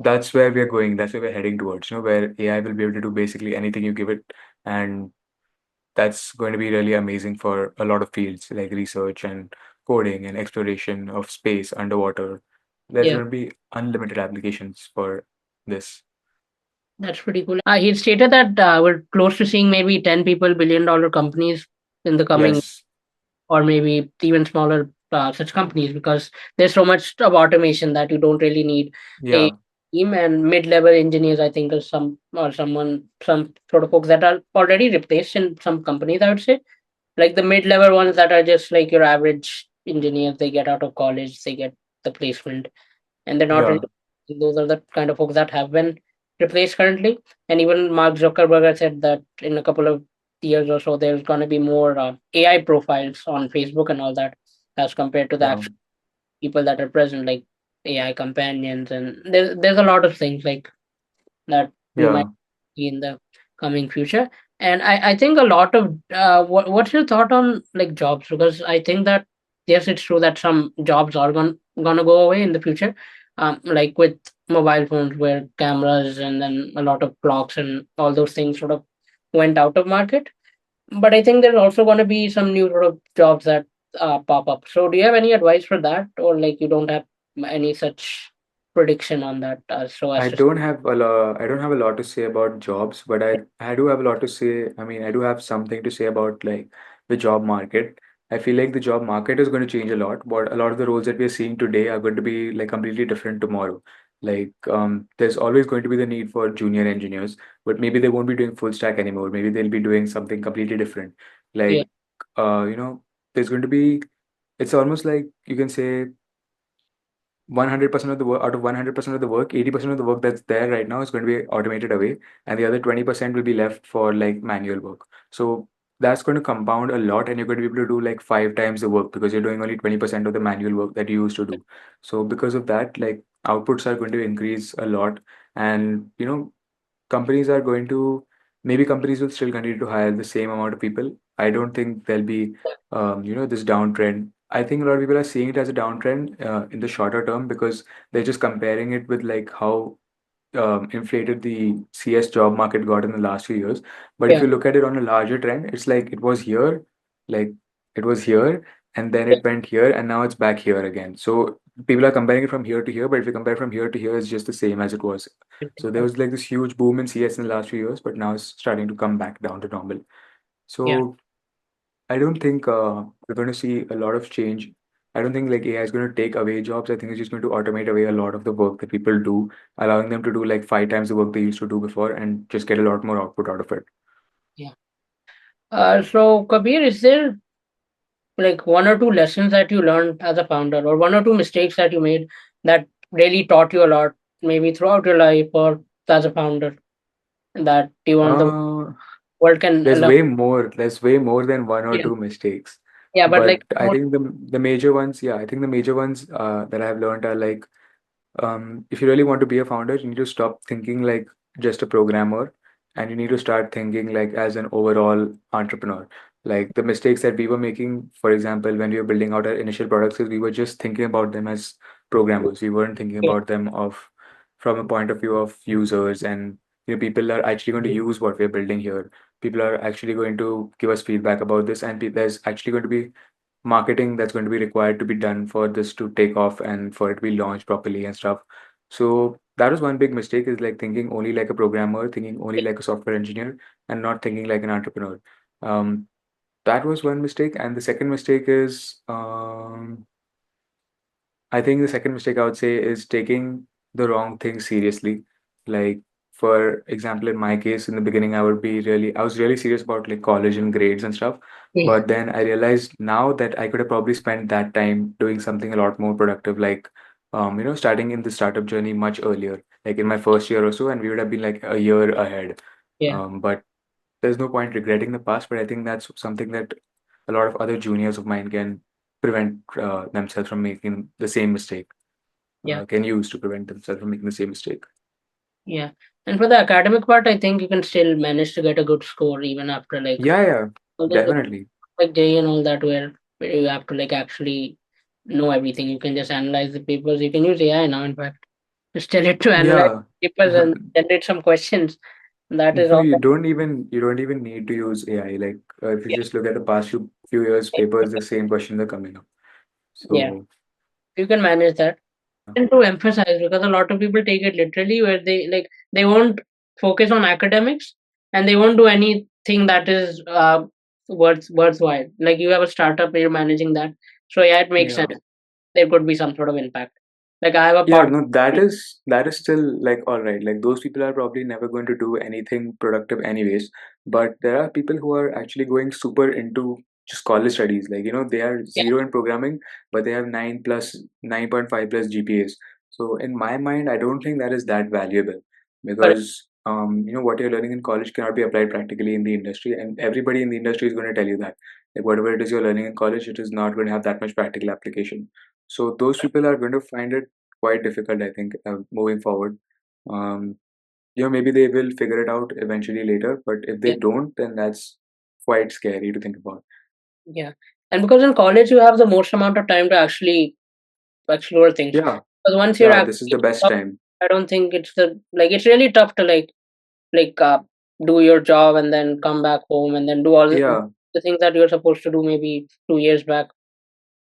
that's where we're going. That's where we're heading towards, where AI will be able to do basically anything you give it. And that's going to be really amazing for a lot of fields like research and coding and exploration of space underwater. There's
yeah.
going to be unlimited applications for this.
That's pretty cool. He stated that we're close to seeing maybe 10 people, $1 billion companies in the coming,
Yes.
or maybe even smaller such companies, because there's so much of automation that you don't really need a
Yeah.
team. And mid-level engineers, I think, is some sort of folks that are already replaced in some companies, I would say. Like the mid-level ones that are just like your average engineers, they get out of college, they get the placement, and they're not really,
Yeah.
those are the kind of folks that have been replaced currently. And even Mark Zuckerberg has said that in a couple of years or so there's going to be more AI profiles on Facebook and all that, as compared to the
Yeah.
actual people that are present, like AI companions. And there's a lot of things like that we might
Yeah.
see in the coming future. And I think a lot of what's your thought on like jobs? Because I think that yes, it's true that some jobs are gonna go away in the future, like with mobile phones where cameras and then a lot of clocks and all those things sort of went out of market. But I think there's also going to be some new sort of jobs that pop up. So do you have any advice for that, or like you don't have any such prediction on that, so as to say?
I don't have a lot to say about jobs, but I do have a lot to say. I mean, I do have something to say about like the job market. I feel like the job market is going to change a lot, but a lot of the roles that we are seeing today are going to be like completely different tomorrow. Like, there's always going to be the need for junior engineers, but maybe they won't be doing full stack anymore. Maybe they'll be doing something completely different.
Yeah,
Like, there's going to be, it's almost like you can say 100% of the work, out of 100% of the work, 80% of the work that's there right now is going to be automated away, and the other 20% will be left for like manual work. So that's going to compound a lot, and you're going to be able to do like five times the work because you're doing only 20% of the manual work that you used to do. So because of that, like outputs are going to increase a lot, and companies are going to, maybe companies will still continue to hire the same amount of people. I don't think there'll be this downtrend. I think a lot of people are seeing it as a downtrend in the shorter term because they're just comparing it with like how inflated the CS job market got in the last few years. But if
yeah,
you look at it on a larger trend, it's like like it was here, and then
yeah,
it went here, and now it's back here again. So people are comparing it from here to here, but if you compare from here to here, it's just the same as it was. So there was like this huge boom in CS in the last few years, but now it's starting to come back down to normal.
yeah,
So I don't think we're going to see a lot of change. I don't think like AI is going to take away jobs. I think it's just going to automate away a lot of the work that people do, allowing them to do like five times the work they used to do before and just get a lot more output out of it.
yeah. So Kabir, is there like one or two lessons that you learned as a founder, or one or two mistakes that you made that really taught you a lot, maybe throughout your life or as a founder, that you want the
Uh,
world can
there's
learn.
way more. There's way more than one or
Yeah,
two mistakes.
yeah, but
But
like
I think the major ones, yeah, I think the major ones that I've learned are like, if you really want to be a founder, you need to stop thinking like just a programmer, and you need to start thinking like as an overall entrepreneur. Like the mistakes that we were making, for example, when we were building out our initial products, is we were just thinking about them as programmers. We weren't thinking
yeah,
about them of from a point of view of users, and people are actually going to use what we're building here. People are actually going to give us feedback about this, and there's actually going to be marketing that's going to be required to be done for this to take off and for it to be launched properly and stuff. So that was one big mistake, is like thinking only like a programmer, thinking only like a software engineer, and not thinking like an entrepreneur. Um, that was one mistake. And the second mistake is, I think the second mistake I would say is taking the wrong thing seriously. Like, for example, in my case, in the beginning, I was really serious about like college and grades and stuff.
yeah,
But then I realized now that I could have probably spent that time doing something a lot more productive, like, starting in the startup journey much earlier, like in my first year or so, and we would have been like a year ahead.
yeah,
But there's no point regretting the past, but I think that's something that a lot of other juniors of mine can prevent themselves from making the same mistake,
yeah,
can use to prevent themselves from making the same mistake.
yeah. And for the academic part, I think you can still manage to get a good score even after like
Yeah, yeah,
all the
definitely.
like J and all that, where you have to like actually know everything. You can just analyze the papers. You can use AI now, in fact, just tell it to analyze
Yeah.
papers and generate some questions. That is
No,
all.
you don't even need to use AI. Like, if you
Yeah,
just look at the past few years papers, the same questions are coming up.
yeah.
So
You can manage that. And to emphasize, because a lot of people take it literally, where they won't focus on academics and they won't do anything that is worthwhile. Like you have a startup, you're managing that, so yeah, it makes
yeah.
sense. There could be some sort of impact. Like I have a
Yeah,
partner.
no, that is still like all right. Like those people are probably never going to do anything productive anyways. But there are people who are actually going super into just college studies. Like, they are
Yeah,
zero in programming, but they have 9.5 plus GPAs. So in my mind, I don't think that is that valuable,
correct.
because what you're learning in college cannot be applied practically in the industry, and everybody in the industry is going to tell you that. Like whatever it is you're learning in college, it is not going to have that much practical application. So those people are going to find it quite difficult, I think, moving forward. Um, maybe they will figure it out eventually later, but if they
Yeah,
don't, then that's quite scary to think about.
yeah. And because in college you have the most amount of time to actually explore things.
Yeah,
Because once you're
yeah, this is the
actually
best
up,
time.
I don't think it's the like it's really tough to like do your job and then come back home and then do all
Yeah,
the things that you're supposed to do maybe 2 years back.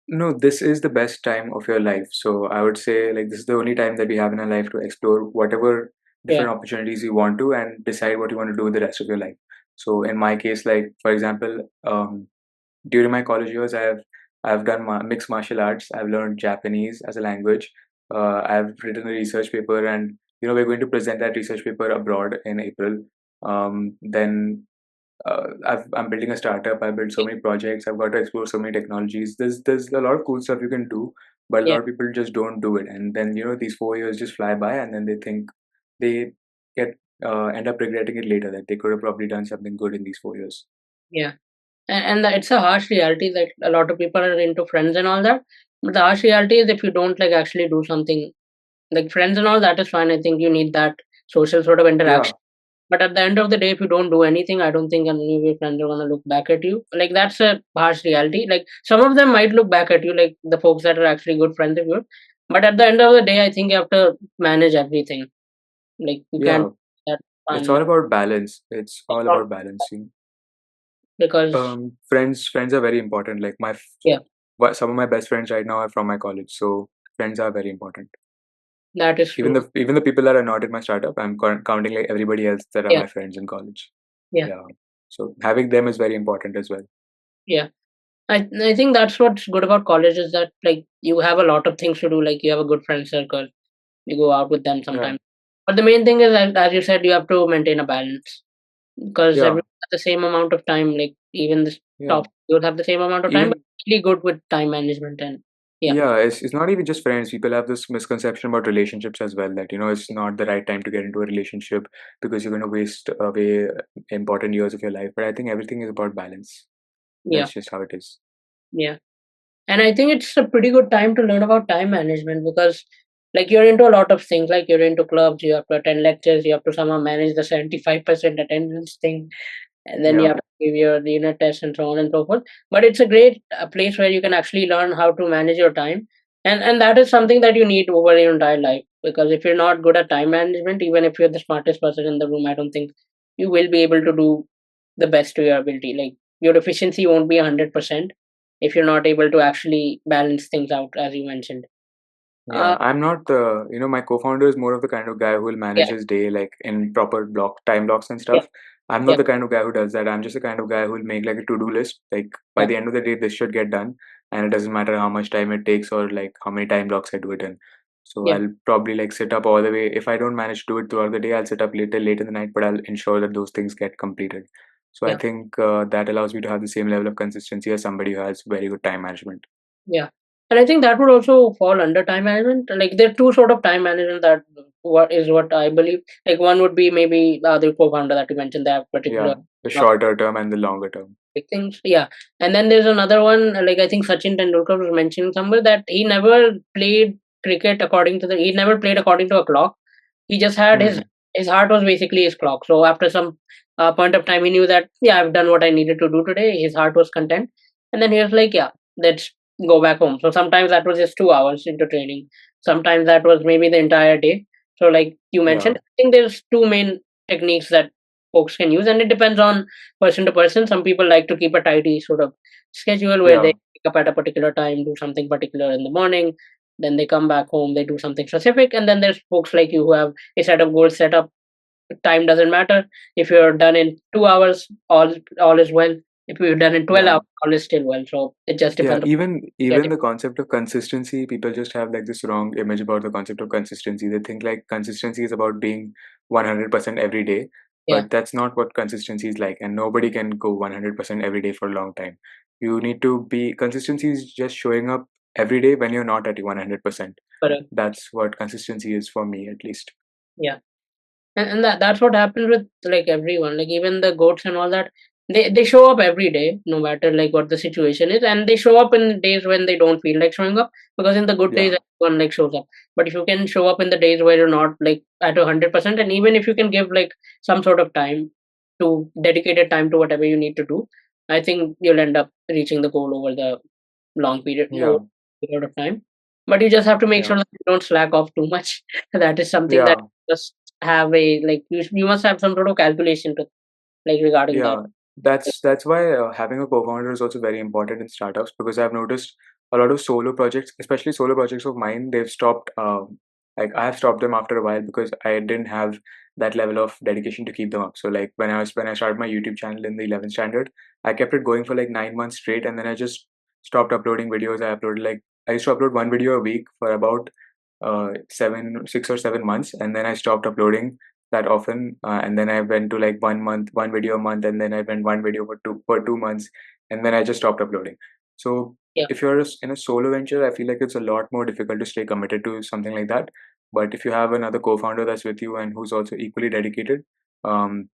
no, this is the best time of your life. So I would say like this is the only time that we have in our life to explore whatever
Yeah,
different opportunities you want to and decide what you want to do with the rest of your life. So in my case, like for example, during my college years, I've done mixed martial arts. I've learned Japanese as a language. I've written a research paper, and we're going to present that research paper abroad in April. Then I'm building a startup. I built so many projects. I've got to explore so many technologies. There's a lot of cool stuff you can do, but a
yeah,
lot of people just don't do it. And then these 4 years just fly by, and then they think they get end up regretting it later, that they could have probably done something good in these 4 years.
yeah. And it's a harsh reality that a lot of people are into friends and all that. But the harsh reality is if you don't like actually do something like friends and all that is fine. I think you need that social sort of
Yeah,
interaction. But at the end of the day, if you don't do anything, I don't think any of your friends are gonna look back at you. Like that's a harsh reality. Like some of them might look back at you, like the folks that are actually good friends of yours. But at the end of the day, I think you have to manage everything. Like you can't
yeah.
do that
It's
fun
all about balance. It's all about balancing.
because
Friends are very important. Like
yeah,
some of my best friends right now are from my college, so friends are very important.
that is
Even
true.
the people that are not in my startup, I'm counting like everybody else that are
Yeah,
my friends in college.
yeah,
Yeah, so having them is very important as well.
yeah. I think that's what's good about college is that like you have a lot of things to do. Like you have a good friend circle. You go out with them
Yeah,
sometimes. But the main thing is, as you said, you have to maintain a balance because
yeah,
everyone has the same amount of time. Like even the
yeah.
top, you'll have the same amount of time. But
Even
really good with time management. And yeah,
Yeah, it's not even just friends. People have this misconception about relationships as well, that it's not the right time to get into a relationship because you're going to waste away important years of your life. But I think everything is about balance.
yeah,
That's just how it is.
yeah. And I think it's a pretty good time to learn about time management because, like, you're into a lot of things. Like, you're into clubs, you have to attend lectures, you have to somehow manage the 75% attendance thing, and then you
Yeah,
have to give your unit tests and so on and so forth. But it's a great place where you can actually learn how to manage your time, and that is something that you need over your entire life. Because if you're not good at time management, even if you're the smartest person in the room, I don't think you will be able to do the best to your ability. Like, your efficiency won't be 100% if you're not able to actually balance things out, as you mentioned.
yeah.
Uh,
I'm not my co-founder is more of the kind of guy who will manage
yeah,
his day like in proper time blocks and
yeah,
stuff. I'm not
yeah,
the kind of guy who does that. I'm just the kind of guy who will make like a to-do list. Like by
yeah,
the end of the day, this should get done, and it doesn't matter how much time it takes or like how many time blocks I do it in. So
yeah,
I'll probably like sit up all the way. If I don't manage to do it throughout the day, I'll sit up late in the night, but I'll ensure that those things get completed. So I
yeah.
think that allows me to have the same level of consistency as somebody who has very good time management.
Yeah. And I think that would also fall under time management. Like, there are two sort of time management that what I believe. Like, one would be maybe the other co-founder that you mentioned, they have particular
Yeah, the shorter term and the longer term.
big things. Yeah. And then there's another one, like I think Sachin Tendulkar was mentioning somewhere that he never played cricket he never played according to a clock. He just had
Hmm.
his heart was basically his clock. So after some point of time, he knew that, yeah, I've done what I needed to do today. His heart was content, and then he was like, yeah, let's go back home. So sometimes that was just 2 hours into training. Sometimes that was maybe the entire day. So like you
Yeah,
mentioned, I think there's two main techniques that folks can use, and it depends on person to person. Some people like to keep a tidy sort of schedule where they
yeah,
wake up at a particular time, do something particular in the morning, then they come back home, they do something specific, and then there's folks like you who have a set of goals set up. Time doesn't matter. If you're done in 2 hours, all is well. If you're done in 12
yeah.
hours, all is still well. So it just
Yeah,
depends on
even
schedule.
the concept of consistency, people just have like this wrong image about the concept of consistency. They think like consistency is about being 100% every day,
Yeah,
but that's not what consistency is like, and nobody can go 100% every day for a long time. You need to be consistency is just showing up every day when you're not at 100%.
correct.
That's what consistency is for me at least.
Yeah. And that's what happens with like everyone, like even the goats and all that. They show up every day, no matter like what the situation is, and they show up in days when they don't feel like showing up. Because in the good days,
Yeah,
everyone like shows up. But if you can show up in the days where you're not like at 100%, and even if you can give like some sort of time to dedicated time to whatever you need to do, I think you'll end up reaching the goal over the over
yeah,
period of time. But you just have to make
yeah,
sure that you don't slack off too much. That is something that
yeah.
just have a like you must have some sort of calculation to like regarding that.
Yeah, that's why having a co-founder is also very important in startups because I've noticed a lot of solo projects, especially solo projects of mine, they've stopped. Like I have stopped them after a while because I didn't have that level of dedication to keep them up. So like when I started my YouTube channel in the 11th standard, I kept it going for like 9 months straight, and then I just stopped uploading videos. I used to upload one video a week for about 6 or 7 months, and then I stopped uploading that often. And then I went to like 1 month, one video a month, and then I went one video for 2 months, and then I just stopped uploading. So
Yeah,
if you're in a solo venture, I feel like it's a lot more difficult to stay committed to something like that. But if you have another co-founder that's with you and who's also equally dedicated, um,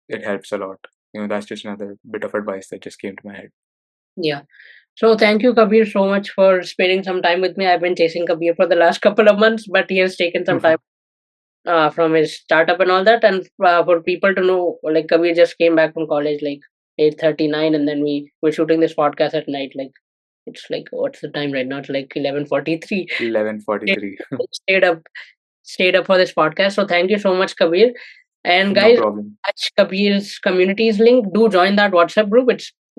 it helps a lot. That's just another bit of advice that just came to my head.
yeah. So thank you, Kabir, so much for spending some time with me. I've been chasing Kabir for the last couple of months, but he has taken some time from his startup and all that. And for people to know, like Kabir just came back from college like 8:39, and then we were shooting this podcast at night. Like it's like what's the time right now? It's like 11:43.
11:43.
Stayed up for this podcast. So thank you so much, Kabir. And
No
guys,
problem.
touch Kabir's communities link. Do join that WhatsApp group.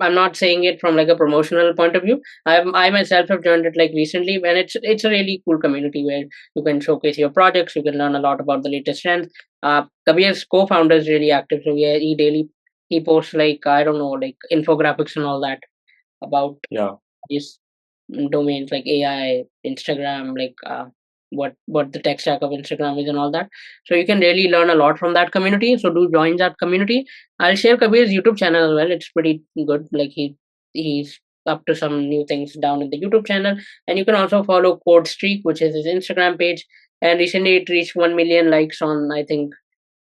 I'm not saying it from like a promotional point of view. I myself have joined it like recently, and it's a really cool community where you can showcase your projects. You can learn a lot about the latest trends. Kabir's co-founder is really active, so yeah, he posts like I don't know like infographics and all that about
Yeah,
these domains like AI, Instagram, like what the tech stack of Instagram is and all that. So you can really learn a lot from that community. So do join that community. I'll share Kabir's YouTube channel as well. It's pretty good. Like he's up to some new things down in the YouTube channel. And you can also follow Code Streak, which is his Instagram page. And recently it reached 1 million likes on, I think,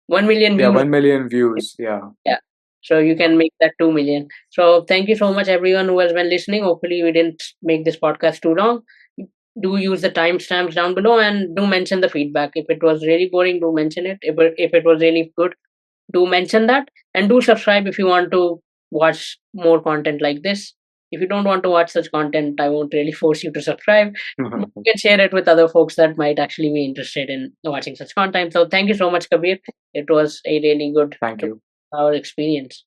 1 million
Yeah,
views.
1 million views. Yeah.
Yeah. So you can make that 2 million. So thank you so much, everyone who has been listening. Hopefully, we didn't make this podcast too long. Do use the timestamps down below and do mention the feedback. If it was really boring, do mention it. If it was really good, do mention that. And do subscribe if you want to watch more content like this. If you don't want to watch such content, I won't really force you to subscribe. You can share it with other folks that might actually be interested in watching such content. So thank you so much, Kabir. It was a really good
Thank you.
our experience.